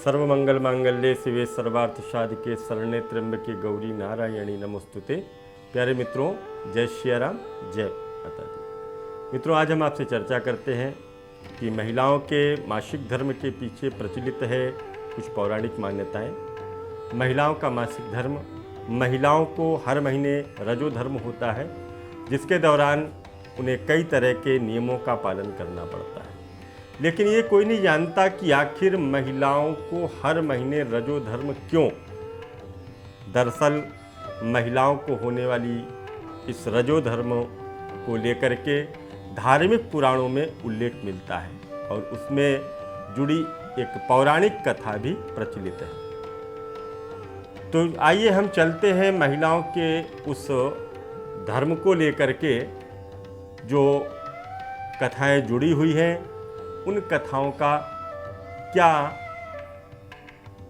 सर्वमंगल मांगल्ये शिवे सर्वार्थ साधिके शरण्ये त्र्यंबके गौरी नारायणी नमोस्तुते। प्यारे मित्रों, जय श्री राम, जय माता दी। मित्रों, आज हम आपसे चर्चा करते हैं कि महिलाओं के मासिक धर्म के पीछे प्रचलित है कुछ पौराणिक मान्यताएं। महिलाओं का मासिक धर्म, महिलाओं को हर महीने रजो धर्म होता है, जिसके दौरान उन्हें कई तरह के नियमों का पालन करना पड़ता है। लेकिन ये कोई नहीं जानता कि आखिर महिलाओं को हर महीने रजो धर्म क्यों। दरअसल महिलाओं को होने वाली इस रजो धर्म को लेकर के धार्मिक पुराणों में उल्लेख मिलता है और उसमें जुड़ी एक पौराणिक कथा भी प्रचलित है। तो आइए हम चलते हैं महिलाओं के उस धर्म को लेकर के जो कथाएं जुड़ी हुई हैं, उन कथाओं का क्या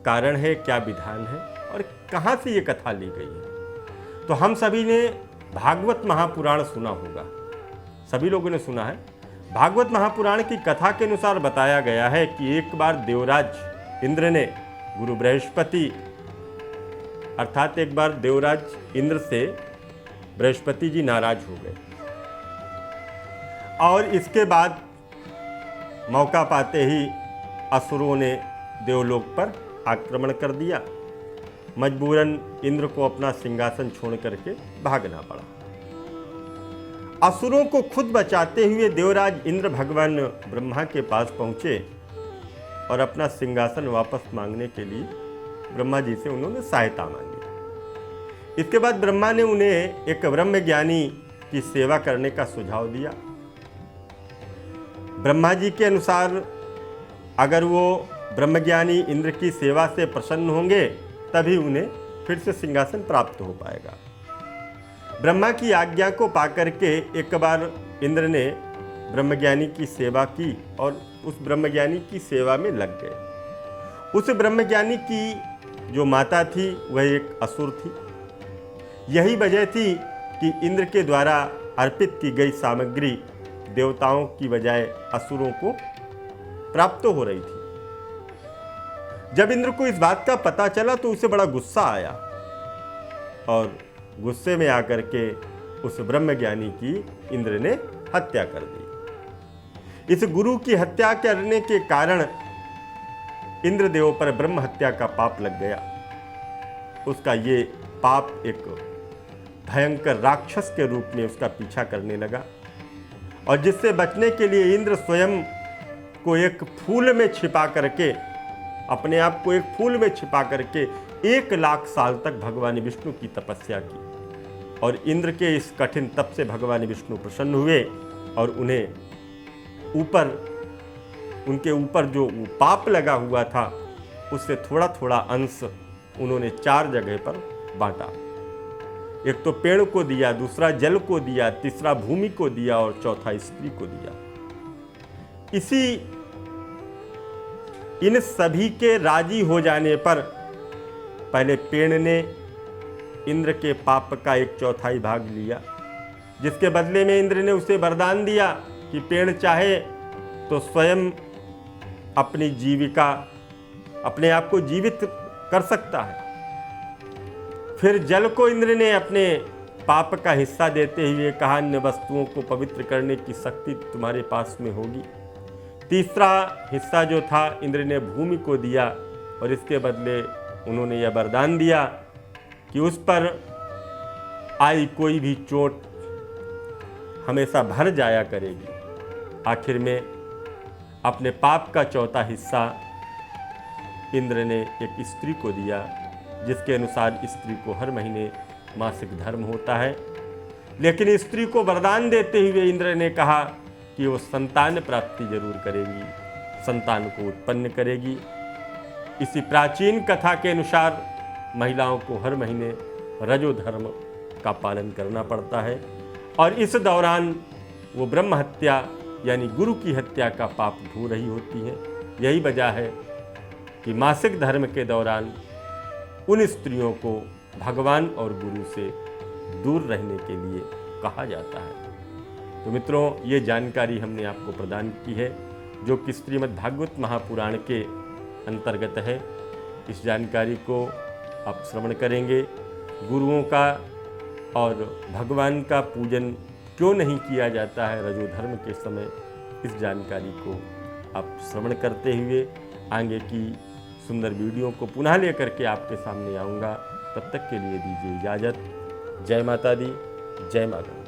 कारण है, क्या विधान है और कहाँ से ये कथा ली गई है। तो हम सभी ने भागवत महापुराण सुना होगा, सभी लोगों ने सुना है। भागवत महापुराण की कथा के अनुसार बताया गया है कि एक बार देवराज इंद्र ने गुरु बृहस्पति अर्थात एक बार देवराज इंद्र से बृहस्पति जी नाराज हो गए और इसके बाद मौका पाते ही असुरों ने देवलोक पर आक्रमण कर दिया। मजबूरन इंद्र को अपना सिंहासन छोड़ करके भागना पड़ा। असुरों को खुद बचाते हुए देवराज इंद्र भगवान ब्रह्मा के पास पहुंचे और अपना सिंहासन वापस मांगने के लिए ब्रह्मा जी से उन्होंने सहायता मांगी। इसके बाद ब्रह्मा ने उन्हें एक ब्रह्मज्ञानी की सेवा करने का सुझाव दिया। ब्रह्मा जी के अनुसार अगर वो ब्रह्मज्ञानी इंद्र की सेवा से प्रसन्न होंगे तभी उन्हें फिर से सिंहासन प्राप्त हो पाएगा। ब्रह्मा की आज्ञा को पाकर के एक बार इंद्र ने ब्रह्मज्ञानी की सेवा की और उस ब्रह्मज्ञानी की सेवा में लग गए। उस ब्रह्मज्ञानी की जो माता थी वह एक असुर थी। यही वजह थी कि इंद्र के द्वारा अर्पित की गई सामग्री देवताओं की बजाय असुरों को प्राप्त हो रही थी। जब इंद्र को इस बात का पता चला तो उसे बड़ा गुस्सा आया और गुस्से में आकर के उस ब्रह्मज्ञानी की इंद्र ने हत्या कर दी। इस गुरु की हत्या करने के कारण इंद्रदेव पर ब्रह्म हत्या का पाप लग गया। उसका ये पाप एक भयंकर राक्षस के रूप में उसका पीछा करने लगा और जिससे बचने के लिए इंद्र स्वयं को एक फूल में छिपा करके, अपने आप को एक फूल में छिपा करके 1,00,000 साल तक भगवान विष्णु की तपस्या की और इंद्र के इस कठिन तप से भगवान विष्णु प्रसन्न हुए और उनके ऊपर जो पाप लगा हुआ था उससे थोड़ा थोड़ा अंश उन्होंने 4 जगह पर बांटा। एक तो पेड़ को दिया, दूसरा जल को दिया, तीसरा भूमि को दिया और चौथा स्त्री को दिया। इन सभी के राजी हो जाने पर पहले पेड़ ने इंद्र के पाप का 1/4 भाग लिया, जिसके बदले में इंद्र ने उसे वरदान दिया कि पेड़ चाहे तो स्वयं अपनी जीविका, अपने आप को जीवित कर सकता है। फिर जल को इंद्र ने अपने पाप का हिस्सा देते हुए कहा, अन्य वस्तुओं को पवित्र करने की शक्ति तुम्हारे पास में होगी। तीसरा हिस्सा जो था इंद्र ने भूमि को दिया और इसके बदले उन्होंने यह वरदान दिया कि उस पर आई कोई भी चोट हमेशा भर जाया करेगी। आखिर में अपने पाप का चौथा हिस्सा इंद्र ने एक स्त्री को दिया, जिसके अनुसार स्त्री को हर महीने मासिक धर्म होता है। लेकिन स्त्री को वरदान देते हुए इंद्र ने कहा कि वो संतान प्राप्ति जरूर करेगी, संतान को उत्पन्न करेगी। इसी प्राचीन कथा के अनुसार महिलाओं को हर महीने रजो धर्म का पालन करना पड़ता है और इस दौरान वो ब्रह्म हत्या यानी गुरु की हत्या का पाप धो रही होती है। यही वजह है कि मासिक धर्म के दौरान उन स्त्रियों को भगवान और गुरु से दूर रहने के लिए कहा जाता है। तो मित्रों, ये जानकारी हमने आपको प्रदान की है जो कि श्रीमद् भागवत महापुराण के अंतर्गत है। इस जानकारी को आप श्रवण करेंगे। गुरुओं का और भगवान का पूजन क्यों नहीं किया जाता है रजोधर्म के समय, इस जानकारी को आप श्रवण करते हुए आगे की सुंदर वीडियो को पुनः लेकर के आपके सामने आऊँगा। तब तक के लिए दीजिए इजाज़त। जय माता दी, जय माता दी।